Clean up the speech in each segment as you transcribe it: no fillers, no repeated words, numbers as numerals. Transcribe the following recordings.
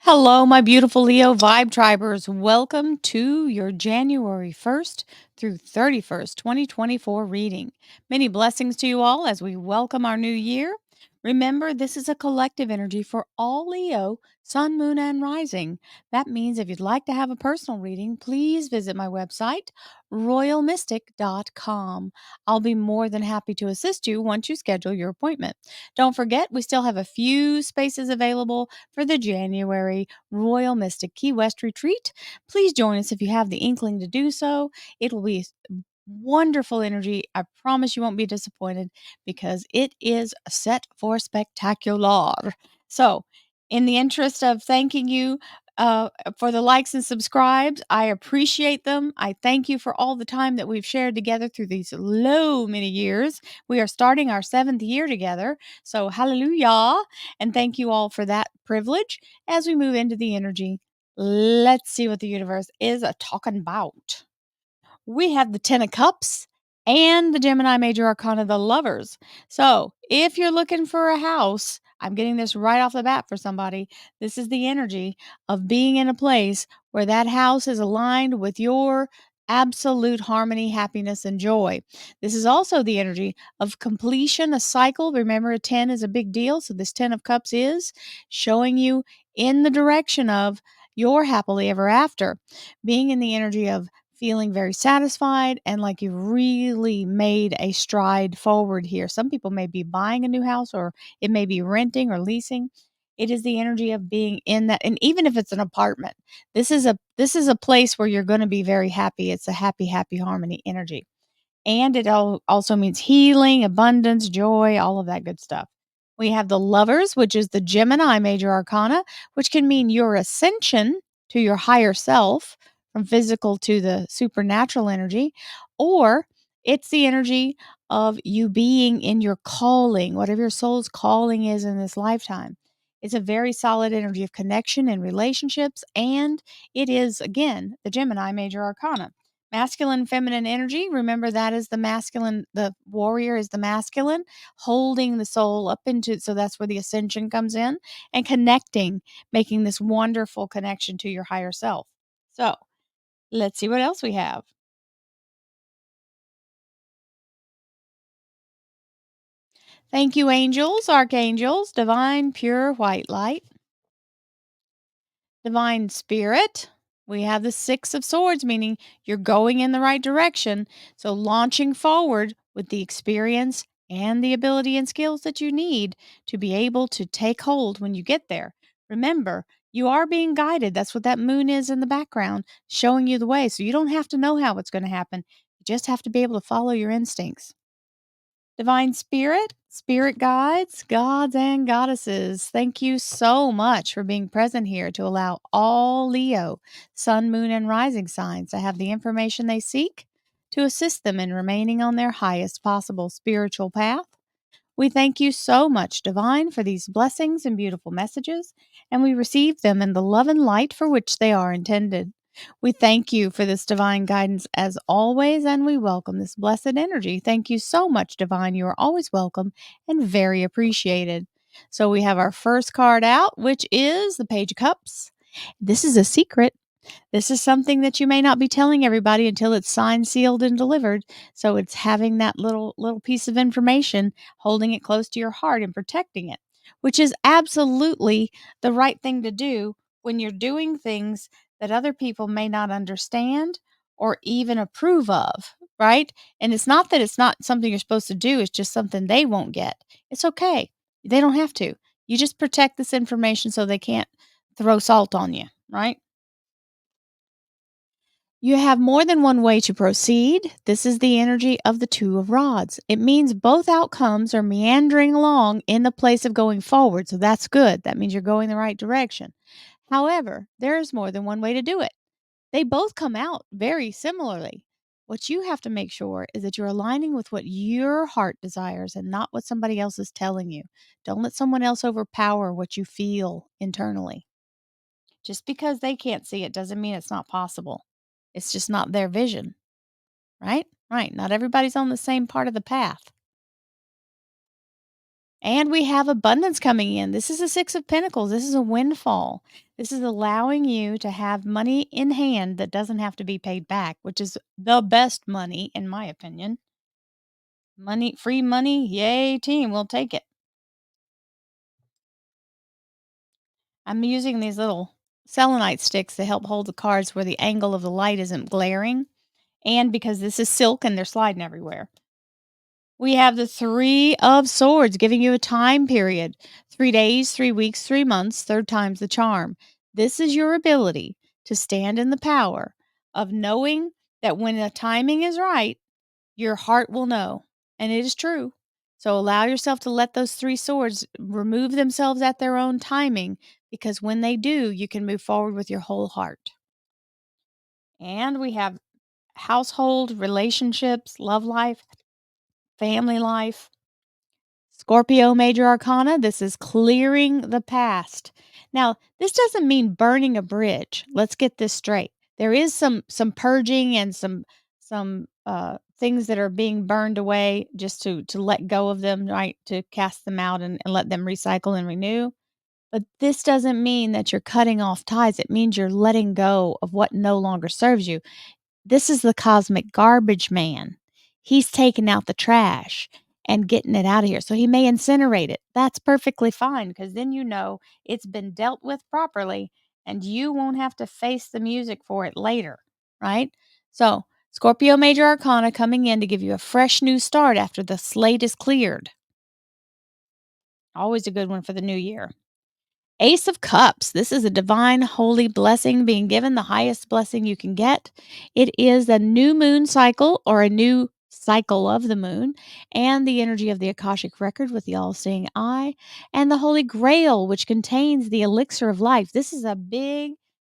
Hello, my beautiful Leo Vibe Tribers. Welcome to your January 1st through 31st, 2024 reading. Many blessings to you all as we welcome our new year. Remember, this is a collective energy for all Leo, Sun, Moon, and Rising. That means if you'd like to have a personal reading, please visit my website, royalmystic.com. I'll be more than happy to assist you once you schedule your appointment. Don't forget, we still have a few spaces available for the January Royal Mystic Key West retreat. Please join us if you have the inkling to do so. It will be wonderful energy. I promise you won't be disappointed because it is set for spectacular. So, in the interest of thanking you for the likes and subscribes, I appreciate them. I thank you for all the time that we've shared together through these low many years. We are starting our 7th year together. So, hallelujah. And thank you all for that privilege. As we move into the energy, let's see what the universe is a talking about. We have the Ten of Cups and the Gemini Major Arcana, the Lovers. So, if you're looking for a house, I'm getting this right off the bat for somebody. This is the energy of being in a place where that house is aligned with your absolute harmony, happiness, and joy. This is also the energy of completion, a cycle. Remember, a 10 is a big deal. So, this 10 of Cups is showing you in the direction of your happily ever after, being in the energy of feeling very satisfied and like you've really made a stride forward here. Some people may be buying a new house or it may be renting or leasing. It is the energy of being in that, and even if it's an apartment, this is a place where you're going to be very happy. It's a happy, happy harmony energy. And it also means healing, abundance, joy, all of that good stuff. We have the Lovers, which is the Gemini Major Arcana, which can mean your ascension to your higher self, from physical to the supernatural energy, or it's the energy of you being in your calling, whatever your soul's calling is in this lifetime. It's a very solid energy of connection and relationships, and it is, again, the Gemini Major Arcana. Masculine, feminine energy. Remember, that is the masculine. The warrior is the masculine, holding the soul up into. So that's where the ascension comes in and connecting, making this wonderful connection to your higher self. So let's see what else we have. Thank you, angels, archangels, divine, pure white light. Divine Spirit. We have the Six of Swords, meaning you're going in the right direction. So, launching forward with the experience and the ability and skills that you need to be able to take hold when you get there. Remember, you are being guided. That's what that moon is in the background, showing you the way. So, you don't have to know how it's going to happen. You just have to be able to follow your instincts. Divine Spirit, spirit guides, gods, and goddesses, thank you so much for being present here to allow all Leo, Sun, Moon, and Rising signs to have the information they seek to assist them in remaining on their highest possible spiritual path. We thank you so much, Divine, for these blessings and beautiful messages, and we receive them in the love and light for which they are intended. We thank you for this divine guidance as always, and we welcome this blessed energy. Thank you so much, Divine. You are always welcome and very appreciated. So, we have our first card out, which is the Page of Cups. This is a secret. This is something that you may not be telling everybody until it's signed, sealed, and delivered. So it's having that little piece of information, holding it close to your heart and protecting it, which is absolutely the right thing to do when you're doing things that other people may not understand or even approve of, right? And it's not that it's not something you're supposed to do, it's just something they won't get. It's okay. They don't have to. You just protect this information so they can't throw salt on you, right? You have more than one way to proceed. This is the energy of the Two of Rods. It means both outcomes are meandering along in the place of going forward. So that's good. That means you're going the right direction. However, there is more than one way to do it. They both come out very similarly. What you have to make sure is that you're aligning with what your heart desires and not what somebody else is telling you. Don't let someone else overpower what you feel internally. Just because they can't see it doesn't mean it's not possible. It's just not their vision, right? Right. Not everybody's on the same part of the path. And we have abundance coming in. This is a 6 of Pentacles. This is a windfall. This is allowing you to have money in hand that doesn't have to be paid back, which is the best money, in my opinion. Money, free money, yay, team, we'll take it. I'm using these little selenite sticks to help hold the cards where the angle of the light isn't glaring, and because this is silk and they're sliding everywhere. We have the 3 of Swords giving you a time period. 3 days, 3 weeks, 3 months, third time's the charm. This is your ability to stand in the power of knowing that when the timing is right, your heart will know, and it is true. So allow yourself to let those 3 swords remove themselves at their own timing, because when they do, you can move forward with your whole heart. And we have household, relationships, love life, family life. Scorpio major arcana, this is clearing the past. Now, this doesn't mean burning a bridge. Let's get this straight. There is some purging and some things that are being burned away just to let go of them, right? To cast them out and let them recycle and renew. But this doesn't mean that you're cutting off ties. It means you're letting go of what no longer serves you. This is the cosmic garbage man. He's taking out the trash and getting it out of here. So he may incinerate it. That's perfectly fine, because then you know it's been dealt with properly and you won't have to face the music for it later, right? So, Scorpio major arcana coming in to give you a fresh new start after the slate is cleared. Always a good one for the new year. Ace of Cups. This is a divine, holy blessing, being given the highest blessing you can get. It is a new moon cycle, or a new cycle of the moon, and the energy of the Akashic record with the all seeing eye, and the Holy Grail, which contains the elixir of life. This is a big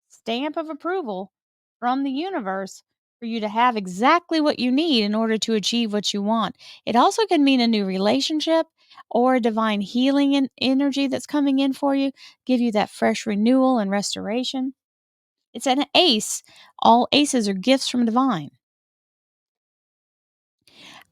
stamp of approval from the universe for you to have exactly what you need in order to achieve what you want. It also can mean a new relationship or a divine healing energy that's coming in for you, give you that fresh renewal and restoration. It's an ace. All aces are gifts from divine.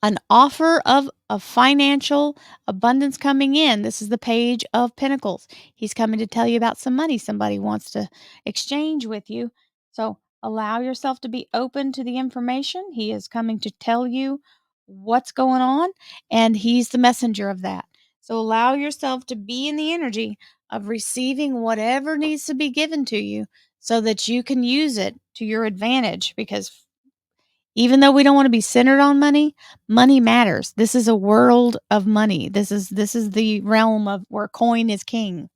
An offer of financial abundance coming in. This is the Page of Pentacles. He's coming to tell you about some money somebody wants to exchange with you. So allow yourself to be open to the information. He is coming to tell you what's going on, and he's the messenger of that. So allow yourself to be in the energy of receiving whatever needs to be given to you so that you can use it to your advantage, because even though we don't want to be centered on money, money matters. This is a world of money. This is the realm of where coin is king.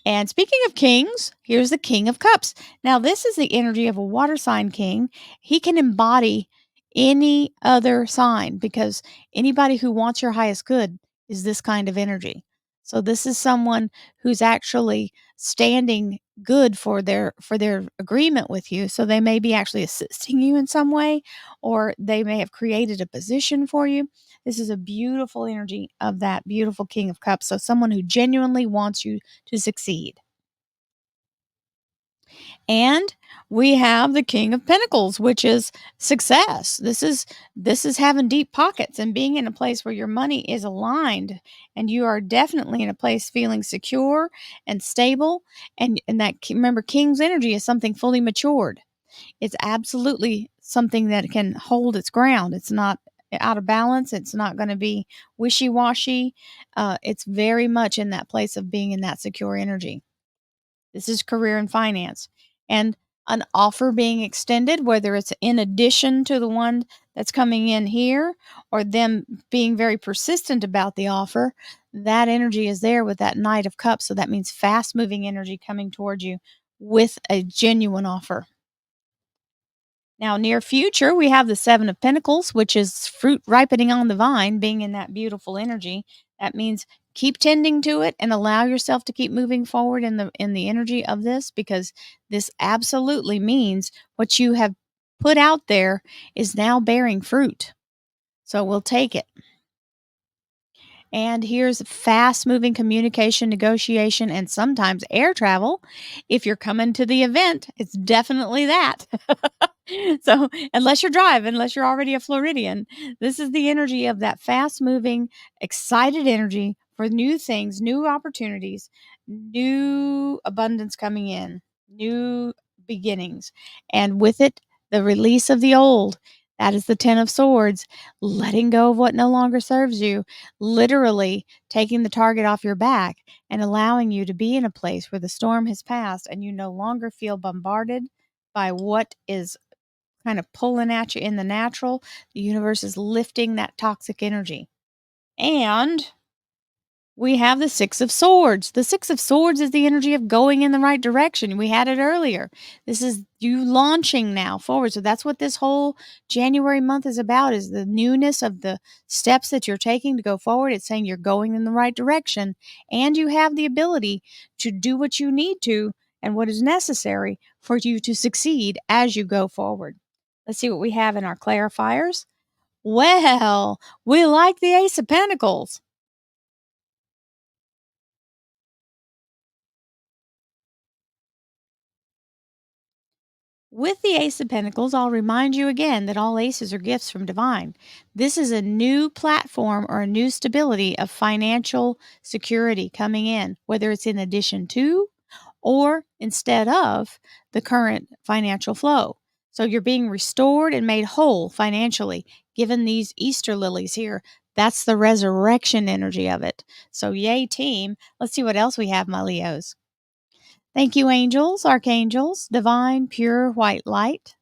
And speaking of kings, here's the King of Cups. Now, this is the energy of a water sign king. He can embody any other sign, because anybody who wants your highest good is this kind of energy. So this is someone who's actually standing good for their agreement with you. So they may be actually assisting you in some way, or they may have created a position for you. This is a beautiful energy of that beautiful King of Cups. So someone who genuinely wants you to succeed. And we have the King of Pentacles, which is success. This is having deep pockets and being in a place where your money is aligned, and you are definitely in a place feeling secure and stable. And that, remember, King's energy is something fully matured. It's absolutely something that can hold its ground. It's not out of balance. It's not going to be wishy-washy. It's very much in that place of being in that secure energy. This is career and finance. And an offer being extended, whether it's in addition to the one that's coming in here, or them being very persistent about the offer, that energy is there with that Knight of Cups. So that means fast moving energy coming towards you with a genuine offer. Now, near future, we have the Seven of Pentacles, which is fruit ripening on the vine, being in that beautiful energy. That means keep tending to it and allow yourself to keep moving forward in the energy of this, because this absolutely means what you have put out there is now bearing fruit. So we'll take it. And here's fast moving communication, negotiation, and sometimes air travel. If you're coming to the event, it's definitely that. So, unless you're driving, unless you're already a Floridian, this is the energy of that fast moving, excited energy for new things, new opportunities, new abundance coming in, new beginnings. And with it, the release of the old. That is the 10 of swords, letting go of what no longer serves you, literally taking the target off your back and allowing you to be in a place where the storm has passed and you no longer feel bombarded by what is kind of pulling at you in the natural. The universe is lifting that toxic energy. And we have the Six of Swords. The Six of Swords is the energy of going in the right direction. We had it earlier. This is you launching now forward. So that's what this whole January month is about, is the newness of the steps that you're taking to go forward. It's saying you're going in the right direction and you have the ability to do what you need to and what is necessary for you to succeed as you go forward. Let's see what we have in our clarifiers. Well, we like the Ace of Pentacles. With the Ace of Pentacles, I'll remind you again that all aces are gifts from divine. This is a new platform or a new stability of financial security coming in, whether it's in addition to or instead of the current financial flow. So you're being restored and made whole financially, given these Easter lilies here. That's the resurrection energy of it. So, yay, team. Let's see what else we have, my Leos. Thank you, angels, archangels, divine, pure white light,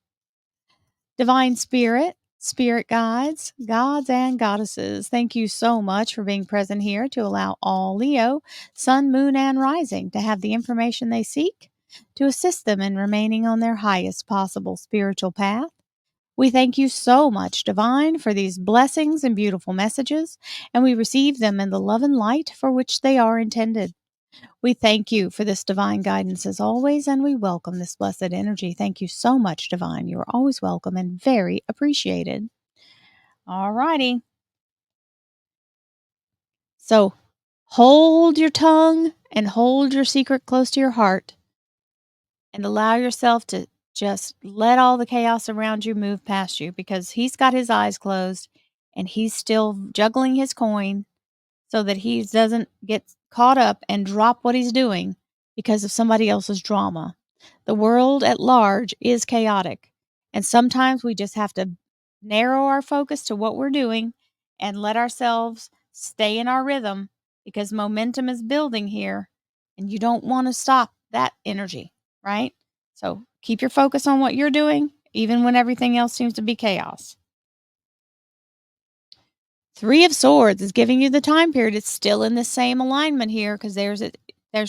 divine spirit, spirit guides, gods and goddesses. Thank you so much for being present here to allow all Leo, sun, moon, and rising to have the information they seek to assist them in remaining on their highest possible spiritual path. We thank you so much, Divine, for these blessings and beautiful messages, and we receive them in the love and light for which they are intended. We thank you for this divine guidance as always, and we welcome this blessed energy. Thank you so much, Divine. You are always welcome and very appreciated. All righty. So hold your tongue and hold your secret close to your heart and allow yourself to just let all the chaos around you move past you, because he's got his eyes closed and he's still juggling his coin so that he doesn't get caught up and drop what he's doing because of somebody else's drama. The world at large is chaotic, and sometimes we just have to narrow our focus to what we're doing and let ourselves stay in our rhythm, because momentum is building here and you don't want to stop that energy, right? So keep your focus on what you're doing, even when everything else seems to be chaos. Three of Swords is giving you the time period. It's still in the same alignment here, because there's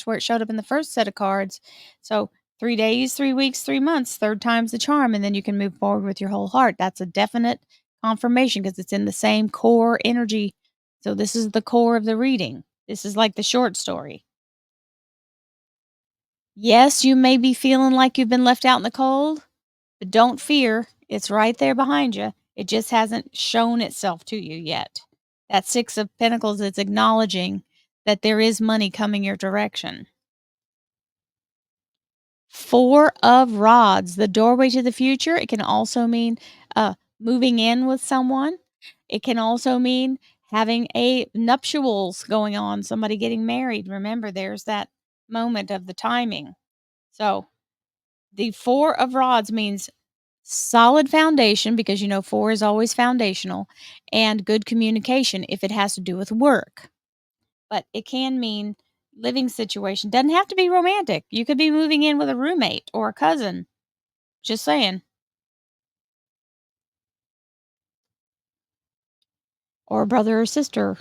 where it showed up in the first set of cards. So 3 days, 3 weeks, 3 months, third time's the charm, and then you can move forward with your whole heart. That's a definite confirmation because it's in the same core energy. So this is the core of the reading. This is like the short story. Yes, you may be feeling like you've been left out in the cold, but don't fear. It's right there behind you. It just hasn't shown itself to you yet. That Six of Pentacles is acknowledging that there is money coming your direction. Four of Rods, the doorway to the future. It can also mean moving in with someone. It can also mean having a nuptials going on, somebody getting married. Remember, there's that moment of the timing. So the Four of Rods means solid foundation, because you know 4 is always foundational, and good communication if it has to do with work. But it can mean living situation. Doesn't have to be romantic. You could be moving in with a roommate or a cousin. Just saying. Or a brother or sister.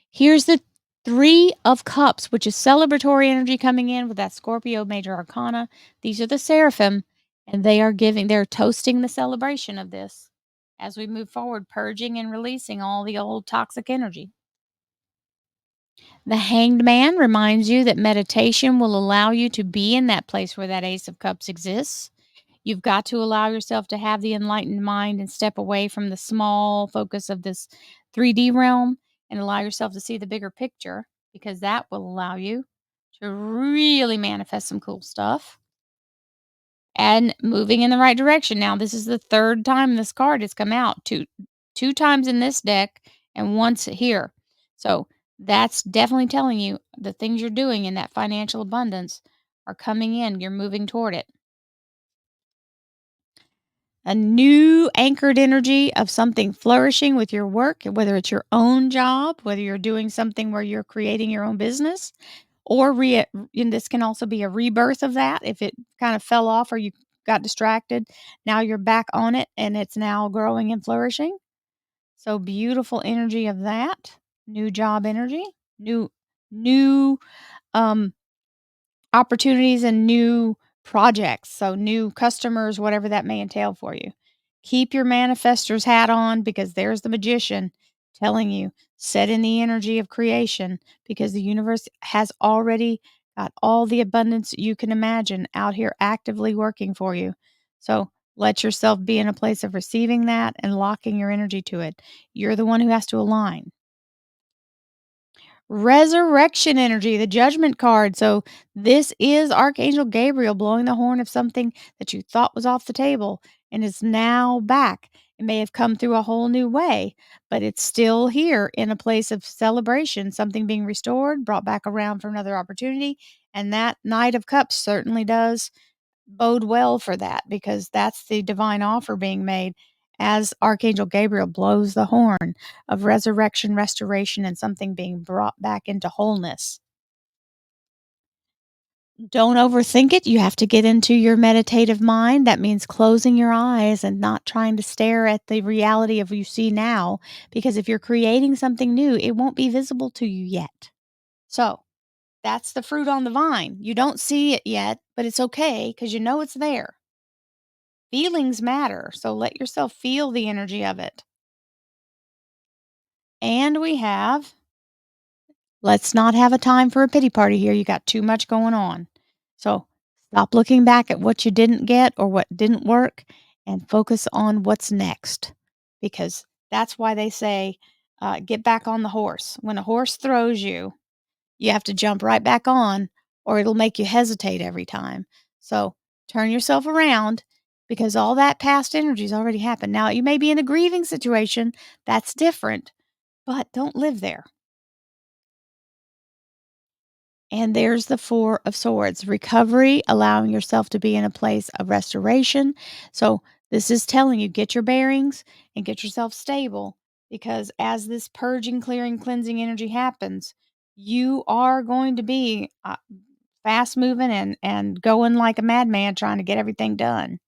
Here's the Three of Cups, which is celebratory energy coming in with that Scorpio major arcana. These are the seraphim, and they're toasting the celebration of this as we move forward, purging and releasing all the old toxic energy. The Hanged Man reminds you that meditation will allow you to be in that place where that Ace of Cups exists. You've got to allow yourself to have the enlightened mind and step away from the small focus of this 3D realm and allow yourself to see the bigger picture, because that will allow you to really manifest some cool stuff. and moving in the right direction. Now, this is the third time this card has come out, two times in this deck and once here. So that's definitely telling you the things you're doing in that financial abundance are coming in. You're moving toward it. A new anchored energy of something flourishing with your work, whether it's your own job, whether you're doing something where you're creating your own business, or and this can also be a rebirth of that. If it kind of fell off or you got distracted, now you're back on it and it's now growing and flourishing. So beautiful energy of that. New job energy, new um opportunities and new projects, so new customers, whatever that may entail for you. Keep your manifestor's hat on because there's the magician telling you, set in the energy of creation because the universe has already got all the abundance you can imagine out here actively working for you. So let yourself be in a place of receiving that and locking your energy to it. You're the one who has to align. Resurrection energy, the judgment card. So, this is Archangel Gabriel blowing the horn of something that you thought was off the table and is now back. It may have come through a whole new way, but it's still here in a place of celebration, something being restored, brought back around for another opportunity. And that Knight of Cups certainly does bode well for that because that's the divine offer being made as Archangel Gabriel blows the horn of resurrection, restoration, and something being brought back into wholeness. Don't overthink it. You have to get into your meditative mind. That means closing your eyes and not trying to stare at the reality of what you see now. Because if you're creating something new, it won't be visible to you yet. So that's the fruit on the vine. You don't see it yet, but it's okay because you know it's there. Feelings matter, so let yourself feel the energy of it. And we have, let's not have a time for a pity party here. You got too much going on. So stop looking back at what you didn't get or what didn't work and focus on what's next. Because that's why they say, get back on the horse. When a horse throws you, you have to jump right back on or it'll make you hesitate every time. So turn yourself around because all that past energy's already happened. Now, you may be in a grieving situation, that's different, but don't live there. And there's the Four of Swords, recovery, allowing yourself to be in a place of restoration. So this is telling you, get your bearings and get yourself stable because as this purging, clearing, cleansing energy happens, you are going to be fast moving and going like a madman trying to get everything done.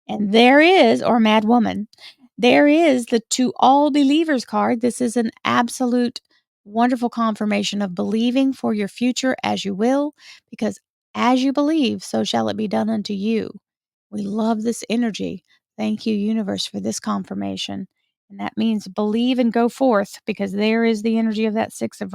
And there is, or mad woman, there is the to all believers card. This is an absolute wonderful confirmation of believing for your future as you will, because as you believe, so shall it be done unto you. We love this energy. Thank you, universe, for this confirmation. And that means believe and go forth because there is the energy of that six of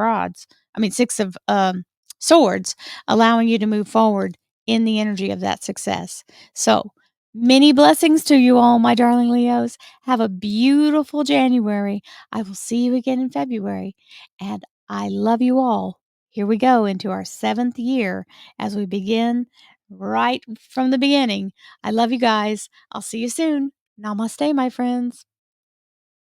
swords, allowing you to move forward in the energy of that success. So, many blessings to you all, my darling Leos. Have a beautiful January. I will see you again in February. And I love you all. Here we go into our 7th year as we begin right from the beginning. I love you guys. I'll see you soon. Namaste, my friends.